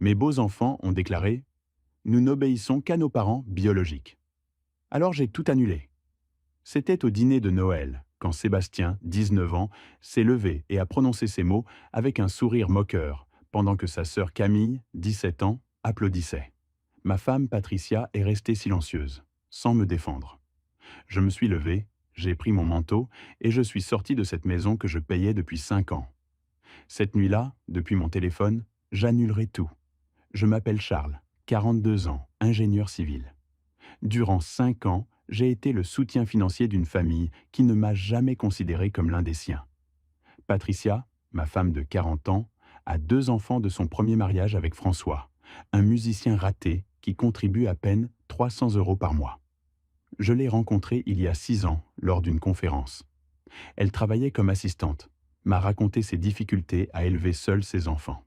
Mes beaux enfants ont déclaré: nous n'obéissons qu'à nos parents biologiques. Alors j'ai tout annulé. C'était au dîner de Noël, quand Sébastien, 19 ans, s'est levé et a prononcé ces mots avec un sourire moqueur, pendant que sa sœur Camille, 17 ans, applaudissait. Ma femme Patricia est restée silencieuse, sans me défendre. Je me suis levé, j'ai pris mon manteau et je suis sorti de cette maison que je payais depuis 5 ans. Cette nuit-là, depuis mon téléphone, j'annulerai tout. Je m'appelle Charles, 42 ans, ingénieur civil. Durant 5 ans, j'ai été le soutien financier d'une famille qui ne m'a jamais considéré comme l'un des siens. Patricia, ma femme de 40 ans, a 2 enfants de son premier mariage avec François, un musicien raté qui contribue à peine 300 € par mois. Je l'ai rencontrée il y a 6 ans lors d'une conférence. Elle travaillait comme assistante, m'a raconté ses difficultés à élever seule ses enfants.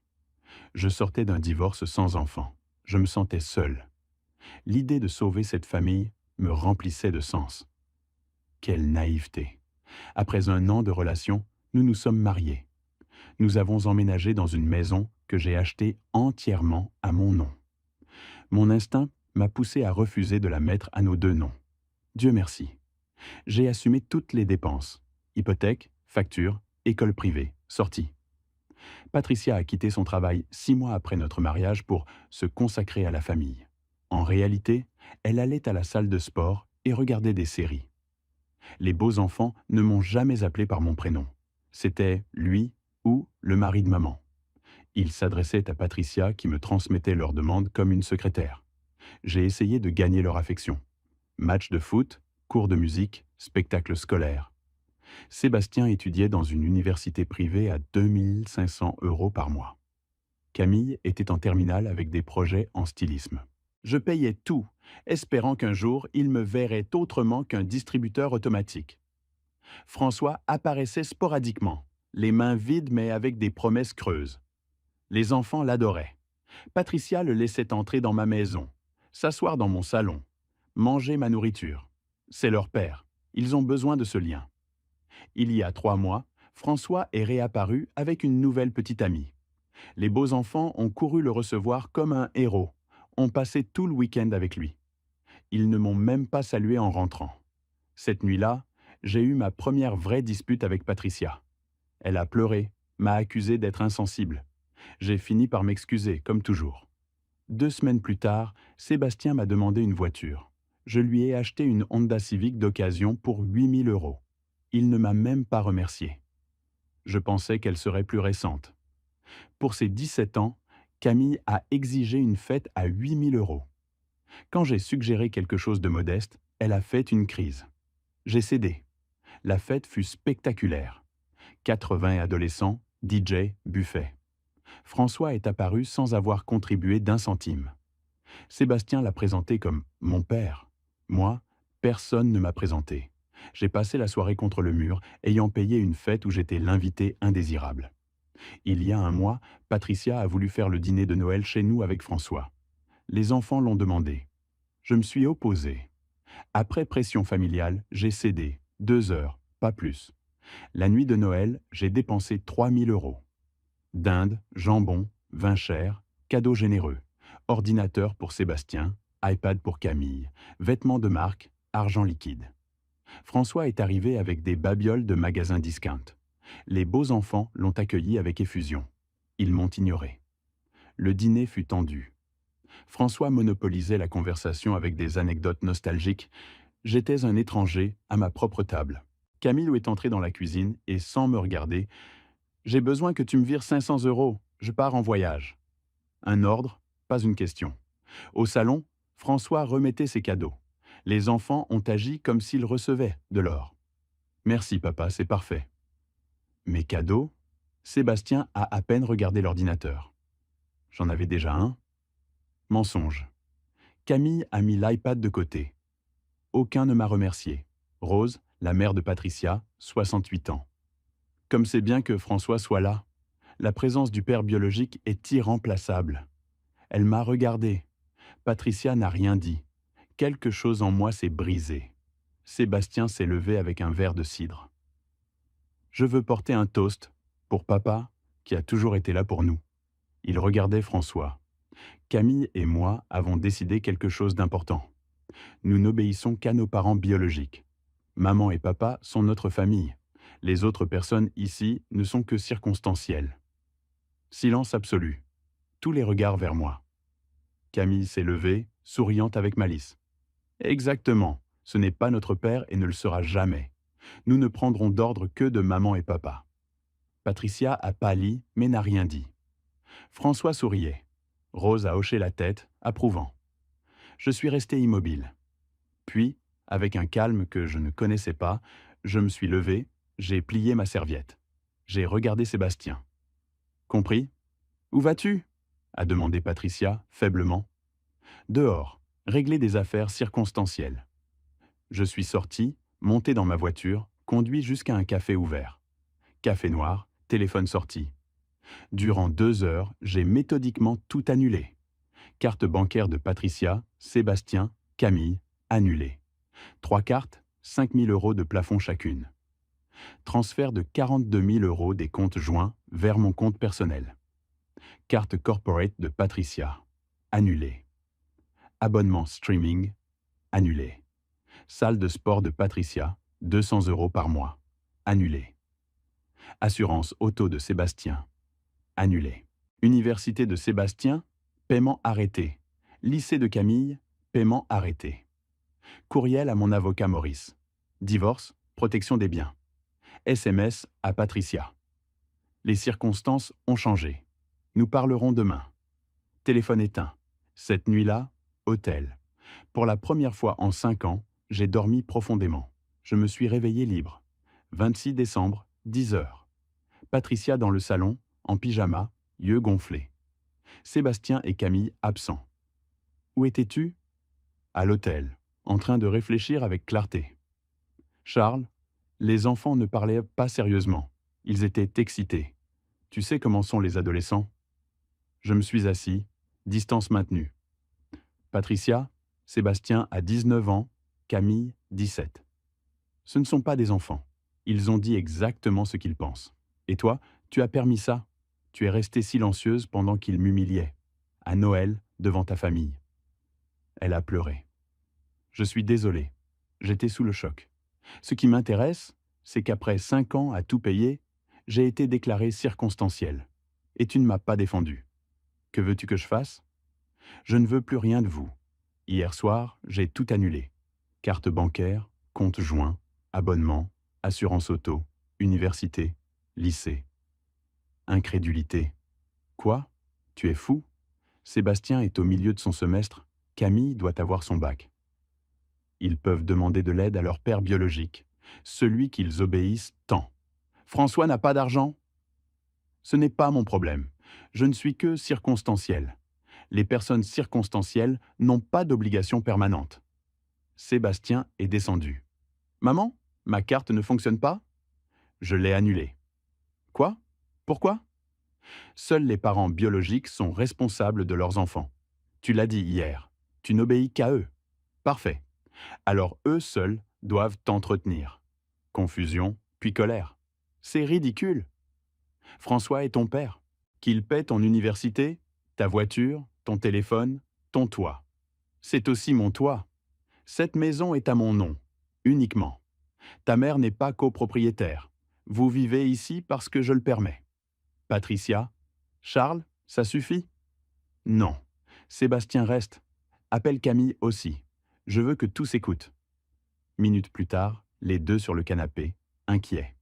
Je sortais d'un divorce sans enfants. Je me sentais seul. L'idée de sauver cette famille me remplissait de sens. Quelle naïveté! Après 1 an de relation, nous nous sommes mariés. Nous avons emménagé dans une maison que j'ai achetée entièrement à mon nom. Mon instinct m'a poussé à refuser de la mettre à nos 2 noms. Dieu merci. J'ai assumé toutes les dépenses. Hypothèque, facture, école privée, sortie. Patricia a quitté son travail 6 mois après notre mariage pour se consacrer à la famille. En réalité, elle allait à la salle de sport et regardait des séries. Les beaux enfants ne m'ont jamais appelé par mon prénom. C'était lui ou le mari de maman. Ils s'adressaient à Patricia qui me transmettait leurs demandes comme une secrétaire. J'ai essayé de gagner leur affection. Match de foot, cours de musique, spectacle scolaire. Sébastien étudiait dans une université privée à 2 500 € par mois. Camille était en terminale avec des projets en stylisme. Je payais tout, espérant qu'un jour il me verrait autrement qu'un distributeur automatique. François apparaissait sporadiquement, les mains vides mais avec des promesses creuses. Les enfants l'adoraient. Patricia le laissait entrer dans ma maison, s'asseoir dans mon salon, manger ma nourriture. C'est leur père. Ils ont besoin de ce lien. Il y a 3 mois, François est réapparu avec une nouvelle petite amie. Les beaux enfants ont couru le recevoir comme un héros, ont passé tout le week-end avec lui. Ils ne m'ont même pas salué en rentrant. Cette nuit-là, j'ai eu ma première vraie dispute avec Patricia. Elle a pleuré, m'a accusé d'être insensible. J'ai fini par m'excuser, comme toujours. 2 semaines plus tard, Sébastien m'a demandé une voiture. Je lui ai acheté une Honda Civic d'occasion pour 8 000 €. Il ne m'a même pas remercié. Je pensais qu'elle serait plus récente. Pour ses 17 ans, Camille a exigé une fête à 8 000 €. Quand j'ai suggéré quelque chose de modeste, elle a fait une crise. J'ai cédé. La fête fut spectaculaire. 80 adolescents, DJ, buffet. François est apparu sans avoir contribué d'1 centime. Sébastien l'a présenté comme « mon père ». Moi, personne ne m'a présenté. J'ai passé la soirée contre le mur, ayant payé une fête où j'étais l'invité indésirable. Il y a 1 mois, Patricia a voulu faire le dîner de Noël chez nous avec François. Les enfants l'ont demandé. Je me suis opposé. Après pression familiale, j'ai cédé. 2 heures, pas plus. La nuit de Noël, j'ai dépensé 3 000 €. Dinde, jambon, vin cher, cadeaux généreux, ordinateur pour Sébastien, iPad pour Camille, vêtements de marque, argent liquide. François est arrivé avec des babioles de magasins discount. Les beaux enfants l'ont accueilli avec effusion. Ils m'ont ignoré. Le dîner fut tendu. François monopolisait la conversation avec des anecdotes nostalgiques. J'étais un étranger à ma propre table. Camille est entré dans la cuisine et, sans me regarder, « J'ai besoin que tu me vires 500 €, je pars en voyage. » Un ordre, pas une question. Au salon, François remettait ses cadeaux. Les enfants ont agi comme s'ils recevaient de l'or. « Merci papa, c'est parfait. » Mes cadeaux? Sébastien a à peine regardé l'ordinateur. J'en avais déjà un. Mensonge. Camille a mis l'iPad de côté. Aucun ne m'a remercié. Rose, la mère de Patricia, 68 ans. Comme c'est bien que François soit là. La présence du père biologique est irremplaçable. Elle m'a regardé. Patricia n'a rien dit. Quelque chose en moi s'est brisé. Sébastien s'est levé avec un verre de cidre. Je veux porter un toast pour papa qui a toujours été là pour nous. Il regardait François. Camille et moi avons décidé quelque chose d'important. Nous n'obéissons qu'à nos parents biologiques. Maman et papa sont notre famille. Les autres personnes ici ne sont que circonstancielles. Silence absolu. Tous les regards vers moi. Camille s'est levée, souriante avec malice. Exactement. Ce n'est pas notre père et ne le sera jamais. Nous ne prendrons d'ordre que de maman et papa. Patricia a pâli, mais n'a rien dit. François souriait. Rose a hoché la tête, approuvant. Je suis resté immobile. Puis, avec un calme que je ne connaissais pas, je me suis levé, j'ai plié ma serviette. J'ai regardé Sébastien. Compris? Où vas-tu? A demandé Patricia, faiblement. Dehors, régler des affaires circonstancielles. Je suis sorti, monté dans ma voiture, conduit jusqu'à un café ouvert. Café noir, téléphone sorti. Durant 2 heures, j'ai méthodiquement tout annulé. Carte bancaire de Patricia, Sébastien, Camille, annulée. 3 cartes, 5 000 € de plafond chacune. Transfert de 42 000 € des comptes joints vers mon compte personnel. Carte corporate de Patricia, annulée. Abonnement streaming, annulé. Salle de sport de Patricia, 200 € par mois, annulé. Assurance auto de Sébastien, annulé. Université de Sébastien, paiement arrêté. Lycée de Camille, paiement arrêté. Courriel à mon avocat Maurice. Divorce, protection des biens. SMS à Patricia. Les circonstances ont changé. Nous parlerons demain. Téléphone éteint. Cette nuit-là, hôtel. Pour la première fois en 5 ans, j'ai dormi profondément. Je me suis réveillé libre. 26 décembre, 10 heures. Patricia dans le salon, en pyjama, yeux gonflés. Sébastien et Camille absents. Où étais-tu? À l'hôtel, en train de réfléchir avec clarté. Charles, les enfants ne parlaient pas sérieusement. Ils étaient excités. Tu sais comment sont les adolescents? Je me suis assis, distance maintenue. Patricia, Sébastien a 19 ans, Camille 17. Ce ne sont pas des enfants. Ils ont dit exactement ce qu'ils pensent. Et toi, tu as permis ça? Tu es restée silencieuse pendant qu'ils m'humiliaient. À Noël, devant ta famille. Elle a pleuré. Je suis désolé. J'étais sous le choc. Ce qui m'intéresse, c'est qu'après 5 ans à tout payer, j'ai été déclaré circonstanciel. Et tu ne m'as pas défendu. Que veux-tu que je fasse? Je ne veux plus rien de vous. Hier soir, j'ai tout annulé. Carte bancaire, compte joint, abonnement, assurance auto, université, lycée. Incrédulité. Quoi? Tu es fou? Sébastien est au milieu de son semestre, Camille doit avoir son bac. Ils peuvent demander de l'aide à leur père biologique, celui qu'ils obéissent tant. François n'a pas d'argent? Ce n'est pas mon problème. Je ne suis que circonstanciel. Les personnes circonstancielles n'ont pas d'obligation permanente. Sébastien est descendu. Maman, ma carte ne fonctionne pas? Je l'ai annulée. Quoi? Pourquoi? Seuls les parents biologiques sont responsables de leurs enfants. Tu l'as dit hier. Tu n'obéis qu'à eux. Parfait. Alors eux seuls doivent t'entretenir. Confusion, puis colère. C'est ridicule. François est ton père. Qu'il paie ton université, ta voiture, ton téléphone, ton toit. C'est aussi mon toit. Cette maison est à mon nom, uniquement. Ta mère n'est pas copropriétaire. Vous vivez ici parce que je le permets. Patricia, Charles, ça suffit? Non. Sébastien reste. Appelle Camille aussi. Je veux que tout s'écoute. Minutes plus tard, les deux sur le canapé, inquiets.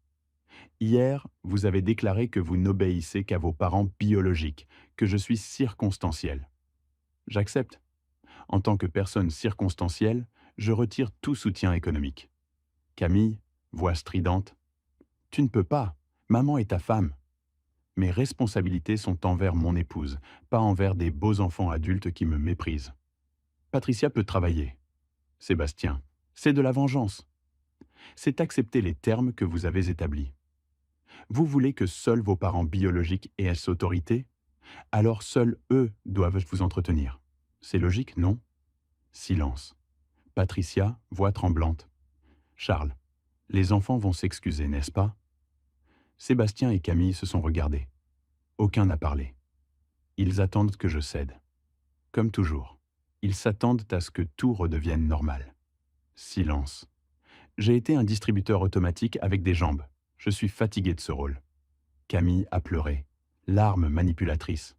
Hier, vous avez déclaré que vous n'obéissez qu'à vos parents biologiques, que je suis circonstanciel. J'accepte. En tant que personne circonstancielle, je retire tout soutien économique. Camille, voix stridente. Tu ne peux pas. Maman est ta femme. Mes responsabilités sont envers mon épouse, pas envers des beaux enfants adultes qui me méprisent. Patricia peut travailler. Sébastien, c'est de la vengeance. C'est accepter les termes que vous avez établis. Vous voulez que seuls vos parents biologiques aient cette autorité? Alors seuls eux doivent vous entretenir. C'est logique, non? Silence. Patricia, voix tremblante. Charles, les enfants vont s'excuser, n'est-ce pas? Sébastien et Camille se sont regardés. Aucun n'a parlé. Ils attendent que je cède. comme toujours. Ils s'attendent à ce que tout redevienne normal. Silence. J'ai été un distributeur automatique avec des jambes. Je suis fatigué de ce rôle. Camille a pleuré, larmes manipulatrices.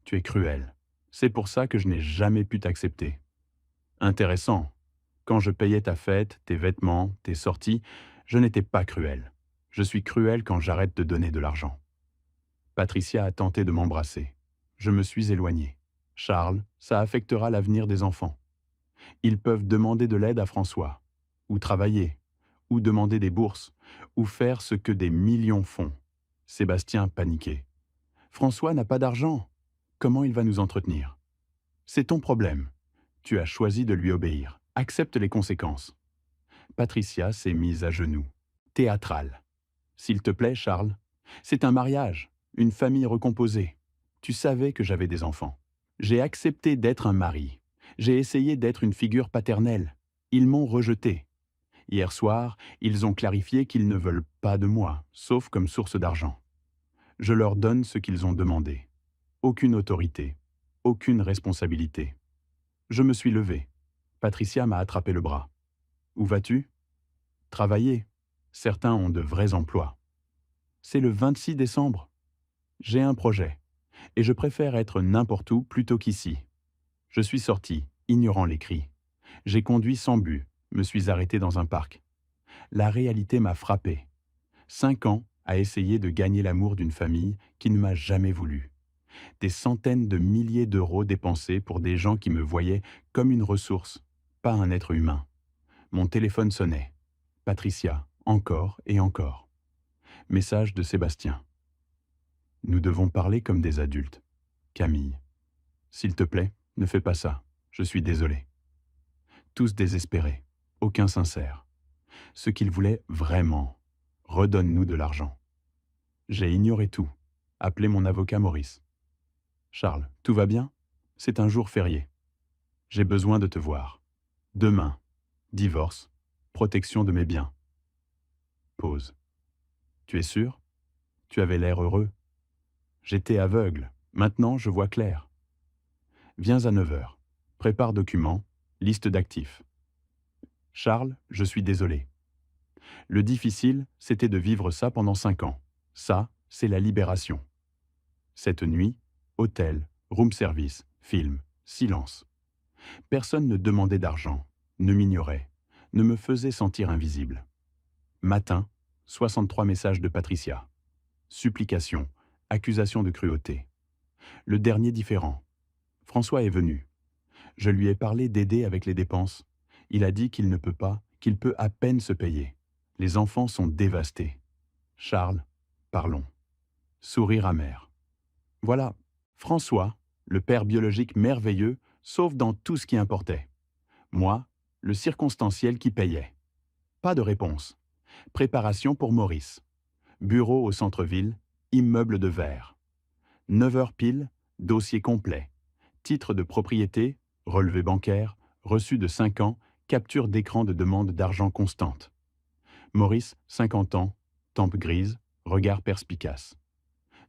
Tu es cruel. C'est pour ça que je n'ai jamais pu t'accepter. Intéressant. Quand je payais ta fête, tes vêtements, tes sorties, je n'étais pas cruel. Je suis cruel quand j'arrête de donner de l'argent. Patricia a tenté de m'embrasser. Je me suis éloigné. Charles, ça affectera l'avenir des enfants. Ils peuvent demander de l'aide à François, ou travailler, ou demander des bourses, ou faire ce que des millions font. Sébastien paniquait. François n'a pas d'argent. Comment il va nous entretenir? C'est ton problème. Tu as choisi de lui obéir. Accepte les conséquences. Patricia s'est mise à genoux. Théâtrale. S'il te plaît, Charles, c'est un mariage, une famille recomposée. Tu savais que j'avais des enfants. J'ai accepté d'être un mari. J'ai essayé d'être une figure paternelle. Ils m'ont rejeté. Hier soir, ils ont clarifié qu'ils ne veulent pas de moi, sauf comme source d'argent. Je leur donne ce qu'ils ont demandé. Aucune autorité, aucune responsabilité. Je me suis levé. Patricia m'a attrapé le bras. Où vas-tu? Travailler. Certains ont de vrais emplois. C'est le 26 décembre. J'ai un projet, et je préfère être n'importe où plutôt qu'ici. Je suis sorti, ignorant les cris. J'ai conduit sans but, me suis arrêté dans un parc. La réalité m'a frappé. 5 ans à essayer de gagner l'amour d'une famille qui ne m'a jamais voulu. Des centaines de milliers d'euros dépensés pour des gens qui me voyaient comme une ressource, pas un être humain. Mon téléphone sonnait. Patricia, encore et encore. Message de Sébastien. Nous devons parler comme des adultes. Camille. S'il te plaît, ne fais pas ça. Je suis désolé. Tous désespérés. Aucun sincère. Ce qu'ils voulaient vraiment. Redonne-nous de l'argent. J'ai ignoré tout. Appelé mon avocat Maurice. Charles, tout va bien? C'est un jour férié. J'ai besoin de te voir. Demain. Divorce. Protection de mes biens. Pause. Tu es sûr? Tu avais l'air heureux. J'étais aveugle. Maintenant, je vois clair. Viens à 9 heures. Prépare documents, liste d'actifs. Charles, je suis désolé. Le difficile, c'était de vivre ça pendant 5 ans. Ça, c'est la libération. Cette nuit, hôtel, room service, film, silence. Personne ne demandait d'argent, ne m'ignorait, ne me faisait sentir invisible. Matin, 63 messages de Patricia. Supplication, accusation de cruauté. Le dernier différent. François est venu. Je lui ai parlé d'aider avec les dépenses. Il a dit qu'il ne peut pas, qu'il peut à peine se payer. Les enfants sont dévastés. Charles, parlons. Sourire amer. Voilà, François, le père biologique merveilleux, sauf dans tout ce qui importait. Moi, le circonstanciel qui payait. Pas de réponse. Préparation pour Maurice. Bureau au centre-ville, immeuble de verre. 9 heures pile, dossier complet. Titre de propriété, relevé bancaire, reçu de 5 ans, capture d'écran de demande d'argent constante. Maurice, 50 ans, tempe grise, regard perspicace.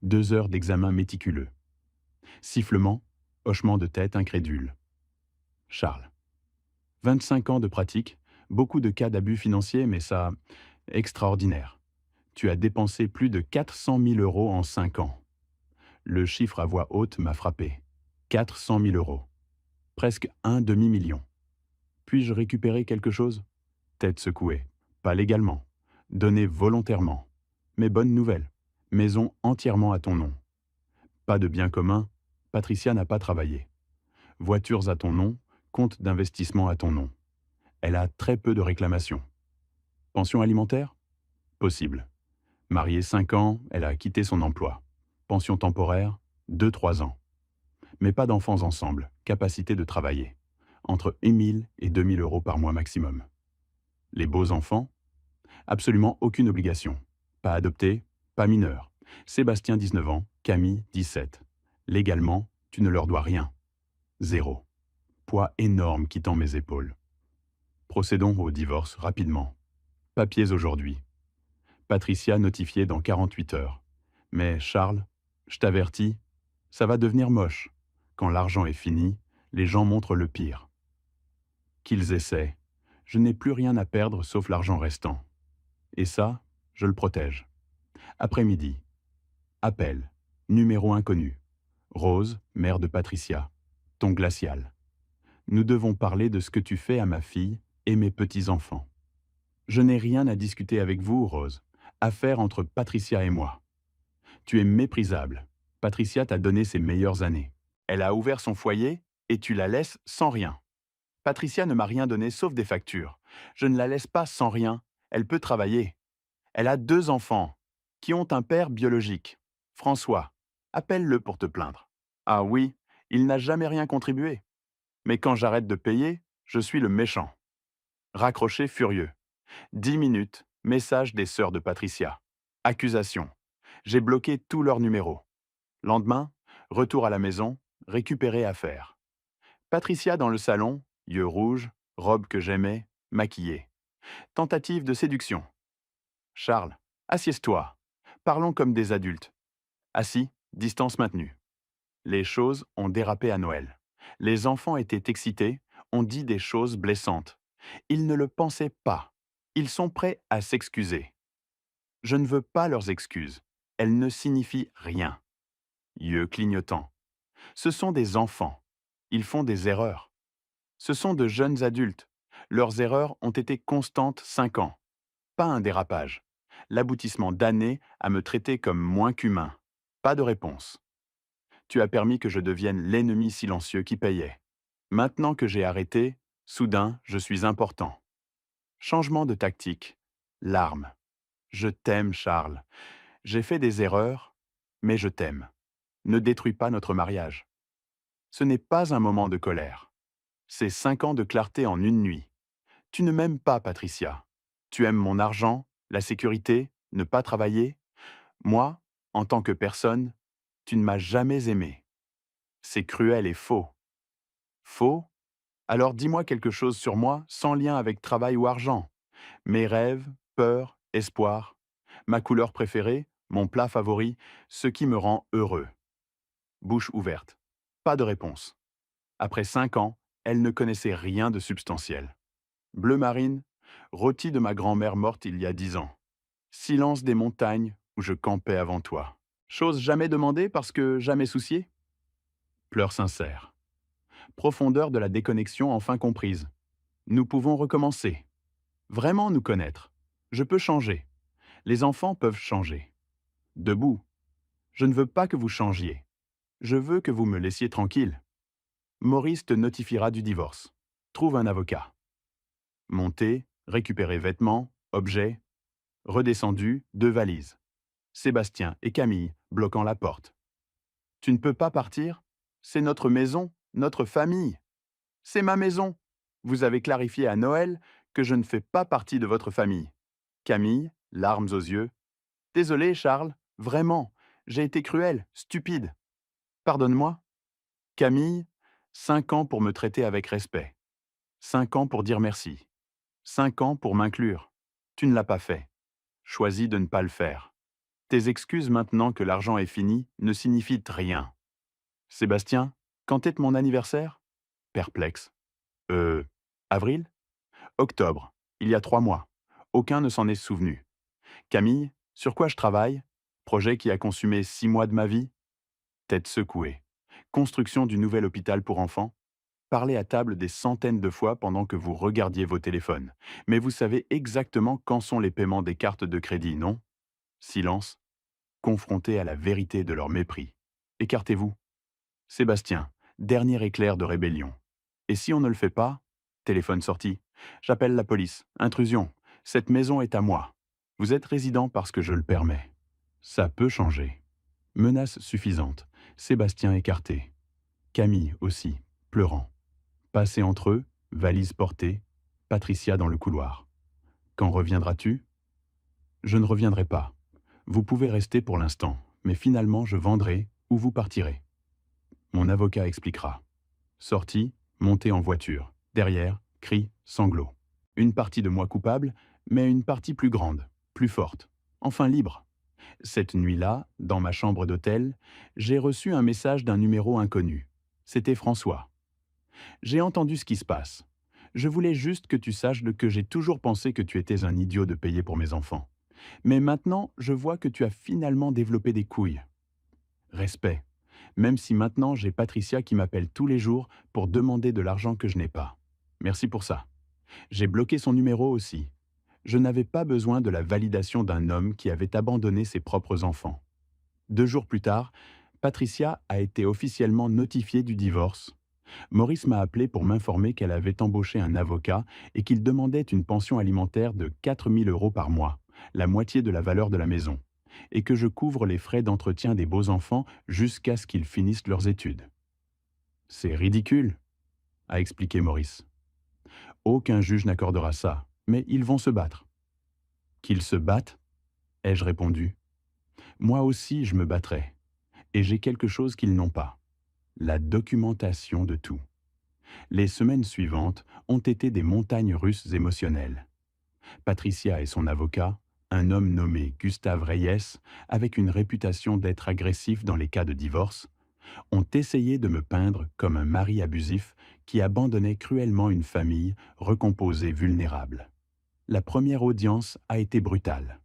2 heures d'examen méticuleux. Sifflement, hochement de tête incrédule. Charles. 25 ans de pratique, beaucoup de cas d'abus financiers, mais ça, extraordinaire. Tu as dépensé plus de 400 000 euros en 5 ans. Le chiffre à voix haute m'a frappé. 400 000 euros. Presque un demi-million. Puis-je récupérer quelque chose? Tête secouée. Pas légalement. Donné volontairement. Mais bonne nouvelle. Maison entièrement à ton nom. Pas de bien commun. Patricia n'a pas travaillé. Voitures à ton nom. Compte d'investissement à ton nom. Elle a très peu de réclamations. Pension alimentaire? Possible. Mariée 5 ans, elle a quitté son emploi. Pension temporaire, 2-3 ans. Mais pas d'enfants ensemble, capacité de travailler. Entre 1 000 et 2 000 euros par mois maximum. Les beaux enfants? Absolument aucune obligation. Pas adopté, pas mineur. Sébastien 19 ans, Camille 17. Légalement, tu ne leur dois rien. 0. Poids énorme quittant mes épaules. Procédons au divorce rapidement. Papiers aujourd'hui. Patricia notifiée dans 48 heures. Mais Charles, je t'avertis, ça va devenir moche. Quand l'argent est fini, les gens montrent le pire. Qu'ils essaient. Je n'ai plus rien à perdre sauf l'argent restant. Et ça, je le protège. Après-midi. Appel. Numéro inconnu. Rose, mère de Patricia. Ton glacial. Nous devons parler de ce que tu fais à ma fille et mes petits-enfants. Je n'ai rien à discuter avec vous, Rose. Affaire entre Patricia et moi. Tu es méprisable. Patricia t'a donné ses meilleures années. Elle a ouvert son foyer et tu la laisses sans rien. Patricia ne m'a rien donné sauf des factures. Je ne la laisse pas sans rien. Elle peut travailler. Elle a 2 enfants qui ont un père biologique. François, appelle-le pour te plaindre. Ah oui, il n'a jamais rien contribué. Mais quand j'arrête de payer, je suis le méchant. Raccroché furieux. 10 minutes, message des sœurs de Patricia. Accusation. J'ai bloqué tous leurs numéros. Lendemain, retour à la maison, récupérer affaire. Patricia dans le salon, yeux rouges, robe que j'aimais, maquillée. Tentative de séduction. Charles, assieds-toi. Parlons comme des adultes. Assis, distance maintenue. Les choses ont dérapé à Noël. Les enfants étaient excités, ont dit des choses blessantes. Ils ne le pensaient pas. Ils sont prêts à s'excuser. Je ne veux pas leurs excuses. Elles ne signifient rien. Yeux clignotants. Ce sont des enfants. Ils font des erreurs. Ce sont de jeunes adultes. Leurs erreurs ont été constantes 5 ans. Pas un dérapage. L'aboutissement d'années à me traiter comme moins qu'humain. Pas de réponse. Tu as permis que je devienne l'ennemi silencieux qui payait. Maintenant que j'ai arrêté, soudain, je suis important. Changement de tactique. Larmes. Je t'aime, Charles. J'ai fait des erreurs, mais je t'aime. Ne détruis pas notre mariage. Ce n'est pas un moment de colère. C'est 5 ans de clarté en une nuit. Tu ne m'aimes pas, Patricia. Tu aimes mon argent, la sécurité, ne pas travailler. Moi, en tant que personne, tu ne m'as jamais aimé. C'est cruel et faux. Faux? Alors dis-moi quelque chose sur moi sans lien avec travail ou argent. Mes rêves, peurs, espoirs. Ma couleur préférée, mon plat favori, ce qui me rend heureux. Bouche ouverte. Pas de réponse. Après 5 ans, elle ne connaissait rien de substantiel. Bleu marine, rôti de ma grand-mère morte il y a 10 ans. Silence des montagnes où je campais avant toi. Chose jamais demandée parce que jamais souciée. Pleurs sincères. Profondeur de la déconnexion enfin comprise. Nous pouvons recommencer. Vraiment nous connaître. Je peux changer. Les enfants peuvent changer. Debout. Je ne veux pas que vous changiez. Je veux que vous me laissiez tranquille. Maurice te notifiera du divorce. Trouve un avocat. Monter, récupérer vêtements, objets. Redescendu, 2 valises. Sébastien et Camille bloquant la porte. Tu ne peux pas partir? C'est notre maison, notre famille. C'est ma maison. Vous avez clarifié à Noël que je ne fais pas partie de votre famille. Camille, larmes aux yeux. Désolé, Charles, vraiment, j'ai été cruel, stupide. Pardonne-moi. Camille, 5 ans pour me traiter avec respect. 5 ans pour dire merci. 5 ans pour m'inclure. Tu ne l'as pas fait. Choisis de ne pas le faire. Tes excuses maintenant que l'argent est fini ne signifient rien. Sébastien, quand est mon anniversaire? Perplexe. Avril? Octobre, il y a 3 mois. Aucun ne s'en est souvenu. Camille, sur quoi je travaille? Projet qui a consumé 6 mois de ma vie? Tête secouée. Construction du nouvel hôpital pour enfants? Parler à table des centaines de fois pendant que vous regardiez vos téléphones. Mais vous savez exactement quand sont les paiements des cartes de crédit, non? Silence. Confronté à la vérité de leur mépris. Écartez-vous. Sébastien, dernier éclair de rébellion. Et si on ne le fait pas? Téléphone sorti. J'appelle la police. Intrusion. Cette maison est à moi. Vous êtes résident parce que je le permets. Ça peut changer. Menace suffisante. Sébastien écarté. Camille aussi, pleurant. Passé entre eux, valise portée, Patricia dans le couloir. Quand reviendras-tu? Je ne reviendrai pas. Vous pouvez rester pour l'instant, mais finalement je vendrai ou vous partirez. Mon avocat expliquera. Sortie, montée en voiture. Derrière, cris, sanglots. Une partie de moi coupable, mais une partie plus grande, plus forte, enfin libre. Cette nuit-là, dans ma chambre d'hôtel, j'ai reçu un message d'un numéro inconnu. C'était François. J'ai entendu ce qui se passe. Je voulais juste que tu saches que j'ai toujours pensé que tu étais un idiot de payer pour mes enfants. Mais maintenant, je vois que tu as finalement développé des couilles. Respect. Même si maintenant j'ai Patricia qui m'appelle tous les jours pour demander de l'argent que je n'ai pas. Merci pour ça. J'ai bloqué son numéro aussi. Je n'avais pas besoin de la validation d'un homme qui avait abandonné ses propres enfants. 2 jours plus tard, Patricia a été officiellement notifiée du divorce. Maurice m'a appelé pour m'informer qu'elle avait embauché un avocat et qu'il demandait une pension alimentaire de 4 000 € par mois, la moitié de la valeur de la maison, et que je couvre les frais d'entretien des beaux-enfants jusqu'à ce qu'ils finissent leurs études. C'est ridicule, a expliqué Maurice. Aucun juge n'accordera ça, mais ils vont se battre. Qu'ils se battent, ai-je répondu. Moi aussi, je me battrai. Et j'ai quelque chose qu'ils n'ont pas. La documentation de tout. Les semaines suivantes ont été des montagnes russes émotionnelles. Patricia et son avocat, un homme nommé Gustave Reyes, avec une réputation d'être agressif dans les cas de divorce, ont essayé de me peindre comme un mari abusif qui abandonnait cruellement une famille recomposée vulnérable. La première audience a été brutale.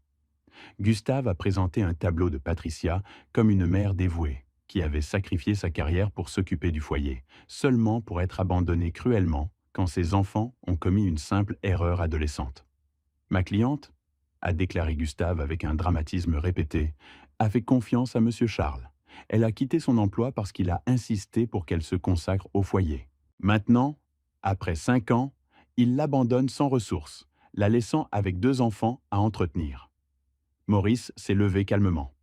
Gustave a présenté un tableau de Patricia comme une mère dévouée, qui avait sacrifié sa carrière pour s'occuper du foyer, seulement pour être abandonnée cruellement quand ses enfants ont commis une simple erreur adolescente. Ma cliente, a déclaré Gustave avec un dramatisme répété, a fait confiance à M. Charles. Elle a quitté son emploi parce qu'il a insisté pour qu'elle se consacre au foyer. Maintenant, après 5 ans, il l'abandonne sans ressources, la laissant avec 2 enfants à entretenir. Maurice s'est levé calmement.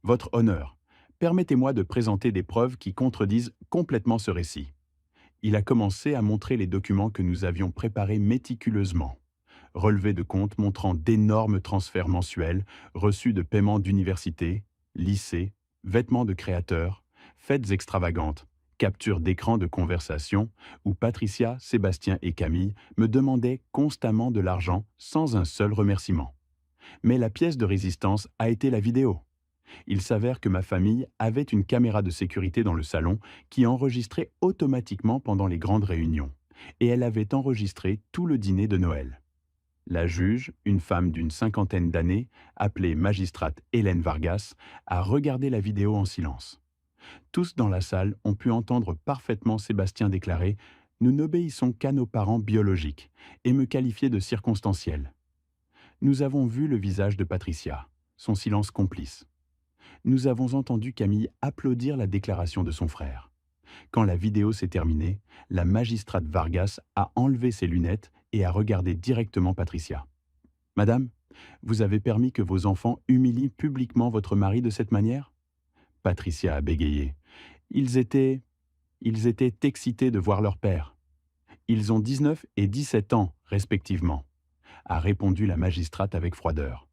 Votre honneur, permettez-moi de présenter des preuves qui contredisent complètement ce récit. Il a commencé à montrer les documents que nous avions préparés méticuleusement. Relevés de comptes montrant d'énormes transferts mensuels, reçus de paiements d'université, lycées, vêtements de créateurs, fêtes extravagantes, captures d'écran de conversation où Patricia, Sébastien et Camille me demandaient constamment de l'argent sans un seul remerciement. Mais la pièce de résistance a été la vidéo. Il s'avère que ma famille avait une caméra de sécurité dans le salon qui enregistrait automatiquement pendant les grandes réunions. Et elle avait enregistré tout le dîner de Noël. La juge, une femme d'une 50aine d'années, appelée magistrate Hélène Vargas, a regardé la vidéo en silence. Tous dans la salle ont pu entendre parfaitement Sébastien déclarer « Nous n'obéissons qu'à nos parents biologiques » et me qualifier de circonstanciel. Nous avons vu le visage de Patricia, son silence complice. Nous avons entendu Camille applaudir la déclaration de son frère. Quand la vidéo s'est terminée, la magistrate Vargas a enlevé ses lunettes et a regardé directement Patricia. « Madame, vous avez permis que vos enfants humilient publiquement votre mari de cette manière ?» Patricia a bégayé. Ils étaient excités de voir leur père. Ils ont 19 et 17 ans, respectivement, a répondu la magistrate avec froideur.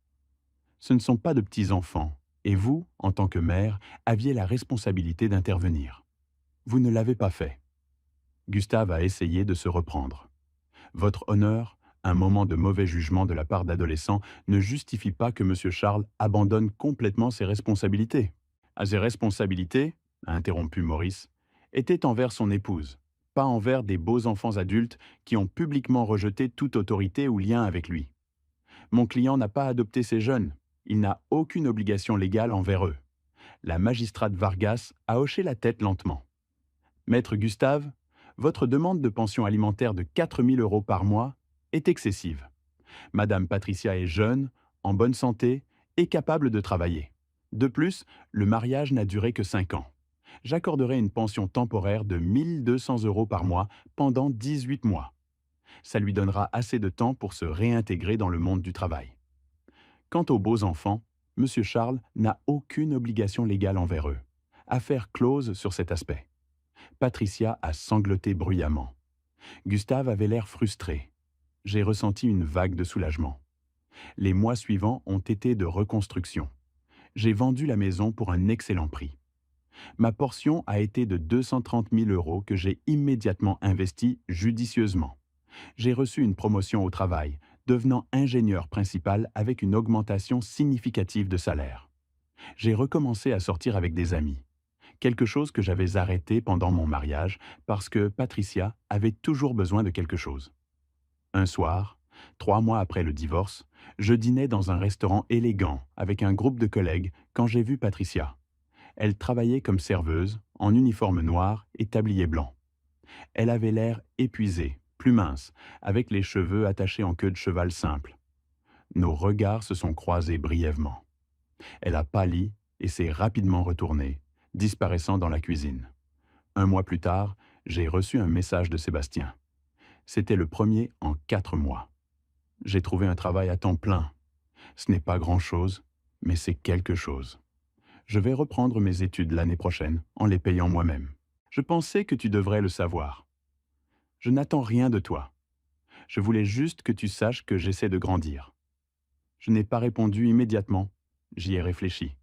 Ce ne sont pas de petits enfants, et vous, en tant que mère, aviez la responsabilité d'intervenir. Vous ne l'avez pas fait. Gustave a essayé de se reprendre. Votre honneur, un moment de mauvais jugement de la part d'adolescents ne justifie pas que M. Charles abandonne complètement ses responsabilités. À ses responsabilités, a interrompu Maurice, étaient envers son épouse, pas envers des beaux enfants adultes qui ont publiquement rejeté toute autorité ou lien avec lui. Mon client n'a pas adopté ces jeunes, il n'a aucune obligation légale envers eux. La magistrate Vargas a hoché la tête lentement. Maître Gustave, votre demande de pension alimentaire de 4 000 € par mois est excessive. Madame Patricia est jeune, en bonne santé et capable de travailler. De plus, le mariage n'a duré que 5 ans. J'accorderai une pension temporaire de 1 200 € par mois pendant 18 mois. Ça lui donnera assez de temps pour se réintégrer dans le monde du travail. Quant aux beaux enfants, M. Charles n'a aucune obligation légale envers eux. Affaire close sur cet aspect. Patricia a sangloté bruyamment. Gustave avait l'air frustré. J'ai ressenti une vague de soulagement. Les mois suivants ont été de reconstruction. J'ai vendu la maison pour un excellent prix. Ma portion a été de 230 000 € que j'ai immédiatement investi judicieusement. J'ai reçu une promotion au travail, devenant ingénieur principal avec une augmentation significative de salaire. J'ai recommencé à sortir avec des amis. quelque chose que j'avais arrêté pendant mon mariage parce que Patricia avait toujours besoin de quelque chose. Un soir, 3 mois après le divorce, je dînais dans un restaurant élégant avec un groupe de collègues quand j'ai vu Patricia. Elle travaillait comme serveuse, en uniforme noir et tablier blanc. Elle avait l'air épuisée, plus mince, avec les cheveux attachés en queue de cheval simple. Nos regards se sont croisés brièvement. Elle a pâli et s'est rapidement retournée, disparaissant dans la cuisine. 1 mois plus tard, j'ai reçu un message de Sébastien. C'était le premier en 4 mois. J'ai trouvé un travail à temps plein. Ce n'est pas grand-chose, mais c'est quelque chose. Je vais reprendre mes études l'année prochaine en les payant moi-même. Je pensais que tu devrais le savoir. Je n'attends rien de toi. Je voulais juste que tu saches que j'essaie de grandir. Je n'ai pas répondu immédiatement. J'y ai réfléchi.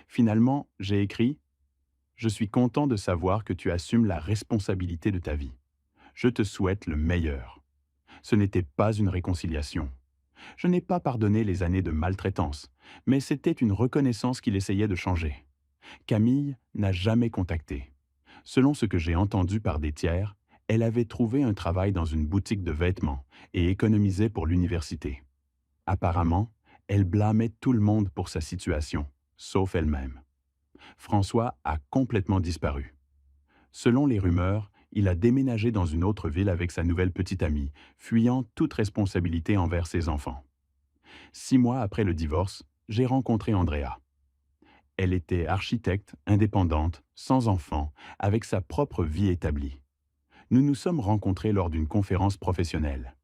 Finalement, j'ai écrit « Je suis content de savoir que tu assumes la responsabilité de ta vie. Je te souhaite le meilleur. » Ce n'était pas une réconciliation. Je n'ai pas pardonné les années de maltraitance, mais c'était une reconnaissance qu'il essayait de changer. Camille n'a jamais contacté. Selon ce que j'ai entendu par des tiers, elle avait trouvé un travail dans une boutique de vêtements et économisait pour l'université. Apparemment, elle blâmait tout le monde pour sa situation, sauf elle-même. François a complètement disparu. Selon les rumeurs, il a déménagé dans une autre ville avec sa nouvelle petite amie, fuyant toute responsabilité envers ses enfants. 6 mois après le divorce, j'ai rencontré Andrea. Elle était architecte, indépendante, sans enfant, avec sa propre vie établie. Nous nous sommes rencontrés lors d'une conférence professionnelle.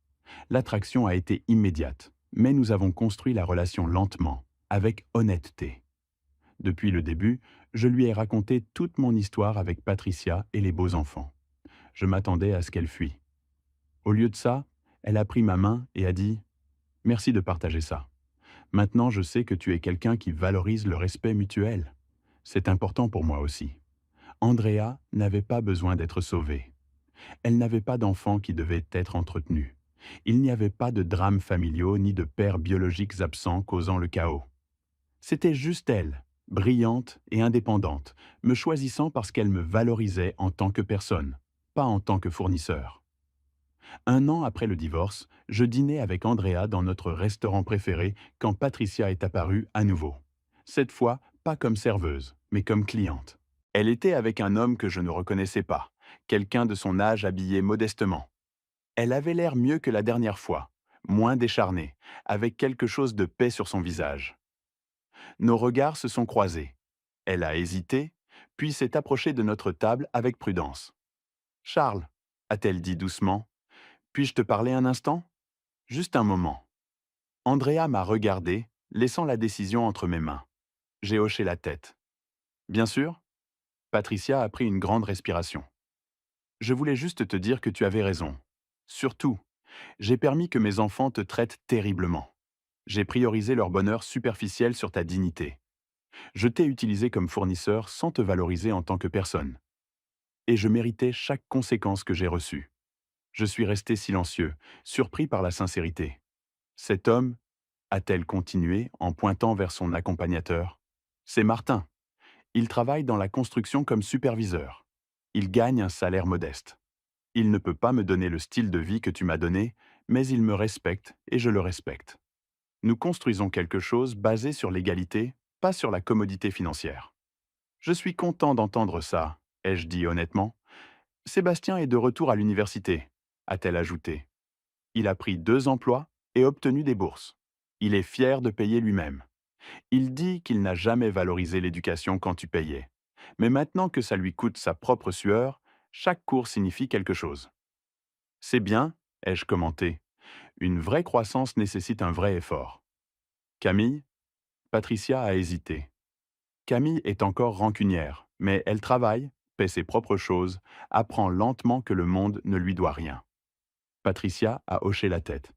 L'attraction a été immédiate, mais nous avons construit la relation lentement, avec honnêteté. Depuis le début, je lui ai raconté toute mon histoire avec Patricia et les beaux enfants. Je m'attendais à ce qu'elle fuie. Au lieu de ça, elle a pris ma main et a dit « Merci de partager ça. Maintenant, je sais que tu es quelqu'un qui valorise le respect mutuel. C'est important pour moi aussi. » Andrea n'avait pas besoin d'être sauvée. Elle n'avait pas d'enfants qui devaient être entretenus. Il n'y avait pas de drames familiaux ni de pères biologiques absents causant le chaos. C'était juste elle, brillante et indépendante, me choisissant parce qu'elle me valorisait en tant que personne, pas en tant que fournisseur. 1 an après le divorce, je dînais avec Andrea dans notre restaurant préféré quand Patricia est apparue à nouveau. Cette fois, pas comme serveuse, mais comme cliente. Elle était avec un homme que je ne reconnaissais pas, quelqu'un de son âge habillé modestement. Elle avait l'air mieux que la dernière fois, moins décharnée, avec quelque chose de paix sur son visage. Nos regards se sont croisés. Elle a hésité, puis s'est approchée de notre table avec prudence. « Charles, » a-t-elle dit doucement, « puis-je te parler un instant ? Juste un moment. » Andrea m'a regardé, laissant la décision entre mes mains. J'ai hoché la tête. « Bien sûr ?» Patricia a pris une grande respiration. « Je voulais juste te dire que tu avais raison. Surtout, j'ai permis que mes enfants te traitent terriblement. J'ai priorisé leur bonheur superficiel sur ta dignité. Je t'ai utilisé comme fournisseur sans te valoriser en tant que personne. Et je méritais chaque conséquence que j'ai reçue. Je suis resté silencieux, surpris par la sincérité. Cet homme, a-t-elle continué en pointant vers son accompagnateur, c'est Martin. Il travaille dans la construction comme superviseur. Il gagne un salaire modeste. Il ne peut pas me donner le style de vie que tu m'as donné, mais il me respecte et je le respecte. Nous construisons quelque chose basé sur l'égalité, pas sur la commodité financière. Je suis content d'entendre ça, ai-je dit honnêtement. Sébastien est de retour à l'université, a-t-elle ajouté. Il a pris 2 emplois et obtenu des bourses. Il est fier de payer lui-même. Il dit qu'il n'a jamais valorisé l'éducation quand tu payais. Mais maintenant que ça lui coûte sa propre sueur, chaque cours signifie quelque chose. C'est bien, ai-je commenté. Une vraie croissance nécessite un vrai effort. Camille ? Patricia a hésité. Camille est encore rancunière, mais elle travaille, paie ses propres choses, apprend lentement que le monde ne lui doit rien. Patricia a hoché la tête.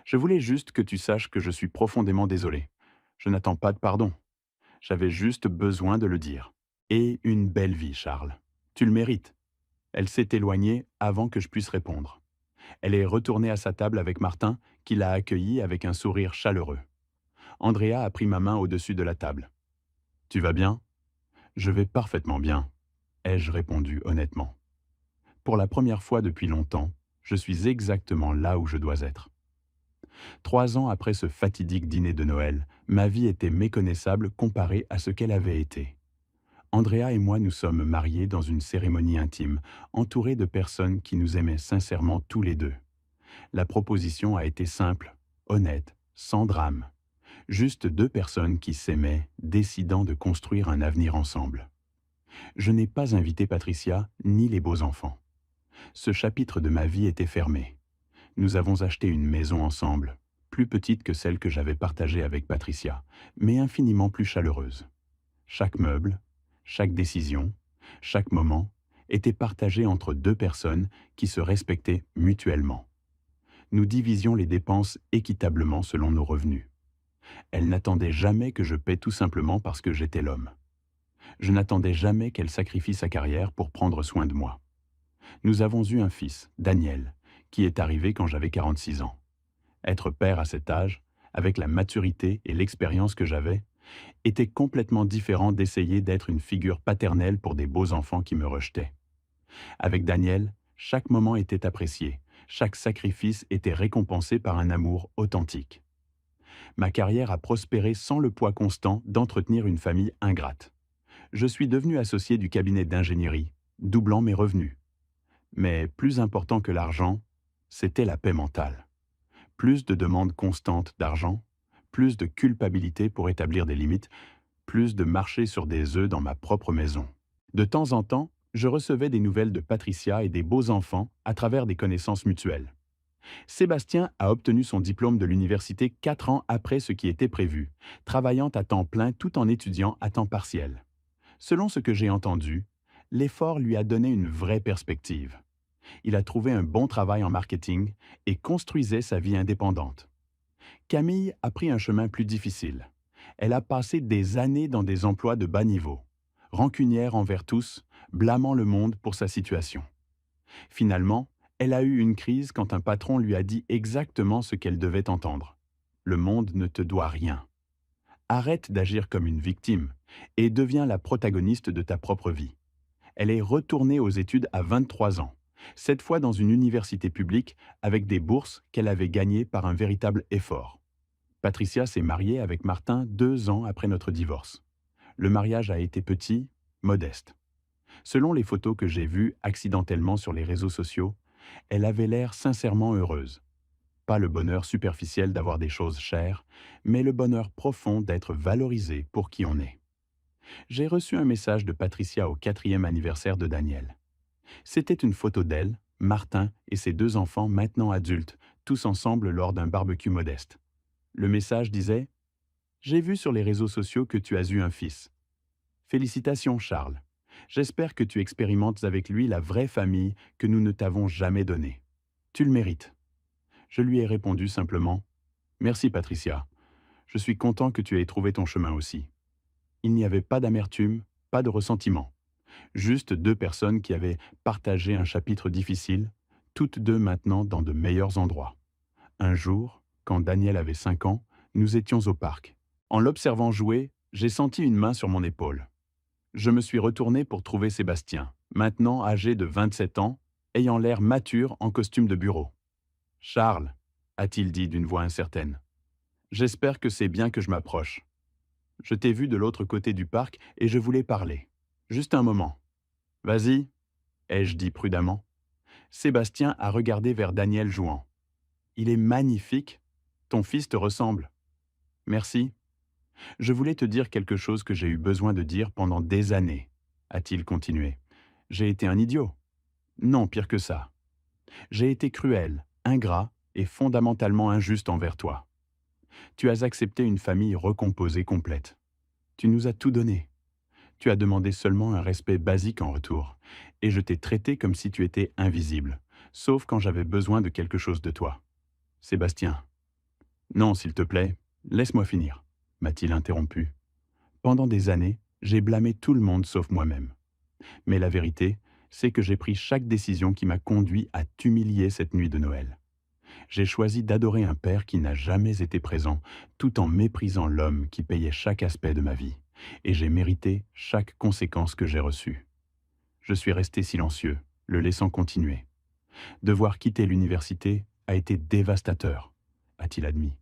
Je voulais juste que tu saches que je suis profondément désolé. Je n'attends pas de pardon. J'avais juste besoin de le dire. Et une belle vie, Charles. Tu le mérites. Elle s'est éloignée avant que je puisse répondre. Elle est retournée à sa table avec Martin, qui l'a accueillie avec un sourire chaleureux. Andrea a pris ma main au-dessus de la table. « Tu vas bien ?» Je vais parfaitement bien, ai-je répondu honnêtement. Pour la première fois depuis longtemps, je suis exactement là où je dois être. 3 ans après ce fatidique dîner de Noël, ma vie était méconnaissable comparée à ce qu'elle avait été. Andrea et moi nous sommes mariés dans une cérémonie intime, entourés de personnes qui nous aimaient sincèrement tous les deux. La proposition a été simple, honnête, sans drame. Juste deux personnes qui s'aimaient, décidant de construire un avenir ensemble. Je n'ai pas invité Patricia ni les beaux enfants. Ce chapitre de ma vie était fermé. Nous avons acheté une maison ensemble, plus petite que celle que j'avais partagée avec Patricia, mais infiniment plus chaleureuse. Chaque meuble, chaque décision, chaque moment était partagé entre deux personnes qui se respectaient mutuellement. Nous divisions les dépenses équitablement selon nos revenus. Elle n'attendait jamais que je paie tout simplement parce que j'étais l'homme. Je n'attendais jamais qu'elle sacrifie sa carrière pour prendre soin de moi. Nous avons eu un fils, Daniel, qui est arrivé quand j'avais 46 ans. Être père à cet âge, avec la maturité et l'expérience que j'avais, était complètement différent d'essayer d'être une figure paternelle pour des beaux enfants qui me rejetaient. Avec Daniel, chaque moment était apprécié, chaque sacrifice était récompensé par un amour authentique. Ma carrière a prospéré sans le poids constant d'entretenir une famille ingrate. Je suis devenu associé du cabinet d'ingénierie, doublant mes revenus. Mais plus important que l'argent, c'était la paix mentale. Plus de demandes constantes d'argent, plus de culpabilité pour établir des limites, plus de marcher sur des œufs dans ma propre maison. De temps en temps, je recevais des nouvelles de Patricia et des beaux enfants à travers des connaissances mutuelles. Sébastien a obtenu son diplôme de l'université 4 ans après ce qui était prévu, travaillant à temps plein tout en étudiant à temps partiel. Selon ce que j'ai entendu, l'effort lui a donné une vraie perspective. Il a trouvé un bon travail en marketing et construisait sa vie indépendante. Camille a pris un chemin plus difficile. Elle a passé des années dans des emplois de bas niveau, rancunière envers tous, blâmant le monde pour sa situation. Finalement, elle a eu une crise quand un patron lui a dit exactement ce qu'elle devait entendre. Le monde ne te doit rien. Arrête d'agir comme une victime et deviens la protagoniste de ta propre vie. Elle est retournée aux études à 23 ans, cette fois dans une université publique avec des bourses qu'elle avait gagnées par un véritable effort. Patricia s'est mariée avec Martin 2 ans après notre divorce. Le mariage a été petit, modeste. Selon les photos que j'ai vues accidentellement sur les réseaux sociaux, elle avait l'air sincèrement heureuse. Pas le bonheur superficiel d'avoir des choses chères, mais le bonheur profond d'être valorisé pour qui on est. J'ai reçu un message de Patricia au 4e anniversaire de Daniel. C'était une photo d'elle, Martin et ses 2 enfants maintenant adultes, tous ensemble lors d'un barbecue modeste. Le message disait « J'ai vu sur les réseaux sociaux que tu as eu un fils. Félicitations Charles. J'espère que tu expérimentes avec lui la vraie famille que nous ne t'avons jamais donnée. Tu le mérites. » Je lui ai répondu simplement « Merci Patricia. Je suis content que tu aies trouvé ton chemin aussi. » Il n'y avait pas d'amertume, pas de ressentiment. Juste deux personnes qui avaient partagé un chapitre difficile, toutes deux maintenant dans de meilleurs endroits. Un jour, quand Daniel avait 5 ans, nous étions au parc. En l'observant jouer, j'ai senti une main sur mon épaule. Je me suis retourné pour trouver Sébastien, maintenant âgé de 27 ans, ayant l'air mature en costume de bureau. « Charles, a-t-il dit d'une voix incertaine, j'espère que c'est bien que je m'approche. Je t'ai vu de l'autre côté du parc et je voulais parler. Juste un moment. Vas-y, ai-je dit prudemment. Sébastien a regardé vers Daniel jouant. Il est magnifique. Ton fils te ressemble. Merci. Je voulais te dire quelque chose que j'ai eu besoin de dire pendant des années, a-t-il continué. J'ai été un idiot. Non, pire que ça. J'ai été cruel, ingrat et fondamentalement injuste envers toi. Tu as accepté une famille recomposée complète. Tu nous as tout donné. Tu as demandé seulement un respect basique en retour, et je t'ai traité comme si tu étais invisible, sauf quand j'avais besoin de quelque chose de toi. Sébastien. Non, s'il te plaît, laisse-moi finir, m'a-t-il interrompu. Pendant des années, j'ai blâmé tout le monde sauf moi-même. Mais la vérité, c'est que j'ai pris chaque décision qui m'a conduit à t'humilier cette nuit de Noël. J'ai choisi d'adorer un père qui n'a jamais été présent, tout en méprisant l'homme qui payait chaque aspect de ma vie, et j'ai mérité chaque conséquence que j'ai reçue. Je suis resté silencieux, le laissant continuer. Devoir quitter l'université a été dévastateur, a-t-il admis.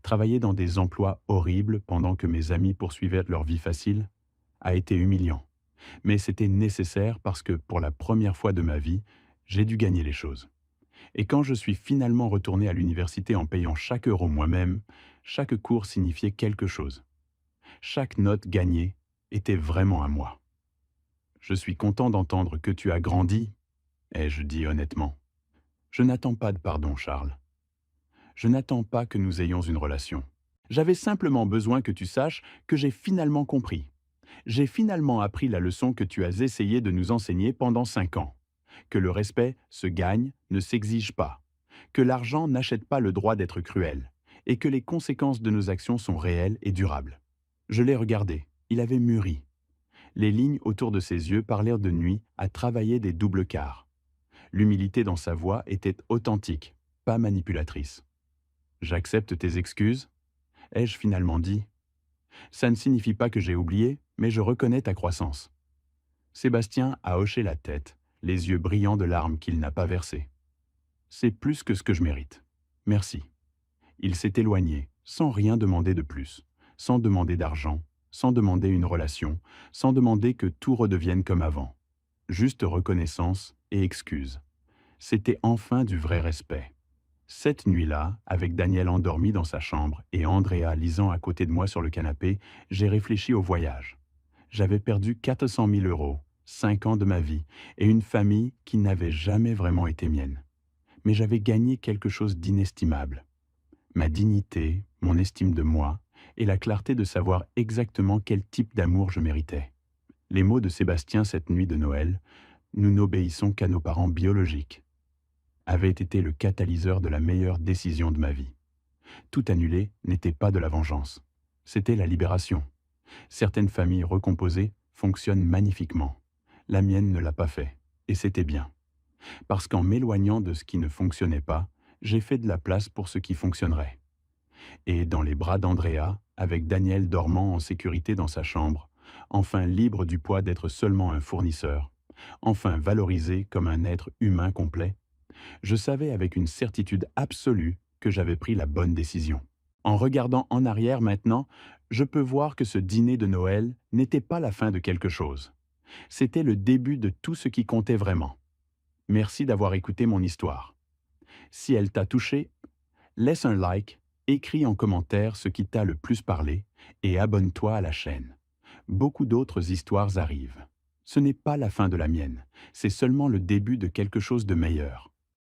Travailler dans des emplois horribles pendant que mes amis poursuivaient leur vie facile a été humiliant. Mais c'était nécessaire parce que, pour la première fois de ma vie, j'ai dû gagner les choses. Et quand je suis finalement retourné à l'université en payant chaque euro moi-même, chaque cours signifiait quelque chose. Chaque note gagnée était vraiment à moi. Je suis content d'entendre que tu as grandi, ai-je dit honnêtement. Je n'attends pas de pardon, Charles. Je n'attends pas que nous ayons une relation. J'avais simplement besoin que tu saches que j'ai finalement compris. J'ai finalement appris la leçon que tu as essayé de nous enseigner pendant 5 ans. Que le respect se gagne, ne s'exige pas. Que l'argent n'achète pas le droit d'être cruel. Et que les conséquences de nos actions sont réelles et durables. Je l'ai regardé. Il avait mûri. Les lignes autour de ses yeux parlèrent de nuit à travailler des doubles quarts. L'humilité dans sa voix était authentique, pas manipulatrice. J'accepte tes excuses, ai-je finalement dit. Ça ne signifie pas que j'ai oublié, mais je reconnais ta croissance. Sébastien a hoché la tête, les yeux brillants de larmes qu'il n'a pas versées. C'est plus que ce que je mérite. Merci. Il s'est éloigné, sans rien demander de plus, sans demander d'argent, sans demander une relation, sans demander que tout redevienne comme avant. Juste reconnaissance et excuse. C'était enfin du vrai respect. Cette nuit-là, avec Daniel endormi dans sa chambre et Andrea lisant à côté de moi sur le canapé, j'ai réfléchi au voyage. J'avais perdu 400 000 euros, 5 ans de ma vie et une famille qui n'avait jamais vraiment été mienne. Mais j'avais gagné quelque chose d'inestimable. Ma dignité, mon estime de moi et la clarté de savoir exactement quel type d'amour je méritais. Les mots de Sébastien cette nuit de Noël, « Nous n'obéissons qu'à nos parents biologiques », avaient été le catalyseur de la meilleure décision de ma vie. Tout annuler n'était pas de la vengeance. C'était la libération. Certaines familles recomposées fonctionnent magnifiquement. La mienne ne l'a pas fait, et c'était bien. Parce qu'en m'éloignant de ce qui ne fonctionnait pas, j'ai fait de la place pour ce qui fonctionnerait. Et dans les bras d'Andrea, avec Daniel dormant en sécurité dans sa chambre, enfin libre du poids d'être seulement un fournisseur, enfin valorisé comme un être humain complet, je savais avec une certitude absolue que j'avais pris la bonne décision. En regardant en arrière maintenant, je peux voir que ce dîner de Noël n'était pas la fin de quelque chose. C'était le début de tout ce qui comptait vraiment. Merci d'avoir écouté mon histoire. Si elle t'a touché, laisse un like, écris en commentaire ce qui t'a le plus parlé et abonne-toi à la chaîne. Beaucoup d'autres histoires arrivent. Ce n'est pas la fin de la mienne, c'est seulement le début de quelque chose de meilleur.